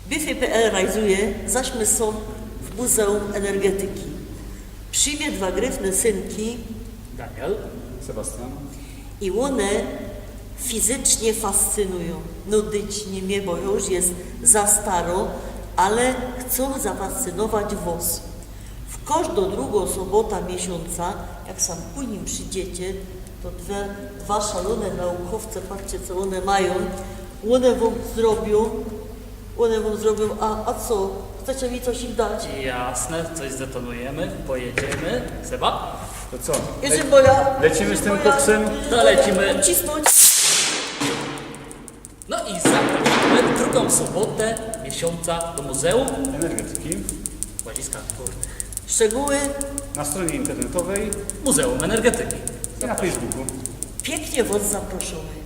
Biffy.pl realizuje zaśmysł w Muzeum Energetyki. Przyjmie dwa gryfne synki Daniel, Sebastian. i one fizycznie fascynują. Nudyć nie mnie, bo już jest za staro, ale chcą zafascynować wos. W każdą drugą sobotę miesiąca, jak sam ku nim przyjdziecie, to dwa szalone naukowce, patrzcie co one mają, one wam zrobią, a co? Chcecie mi coś im dać? jasne, coś zdetonujemy, pojedziemy. Seba? To co? Jeżeli moja... Lecimy z tym koksem? To lecimy. Cisnąć. No i zapraszamy drugą sobotę miesiąca do Muzeum Energetyki. Łaziska Górnych. Szczegóły Na stronie internetowej Muzeum Energetyki. i na Facebooku. pięknie was zaproszony.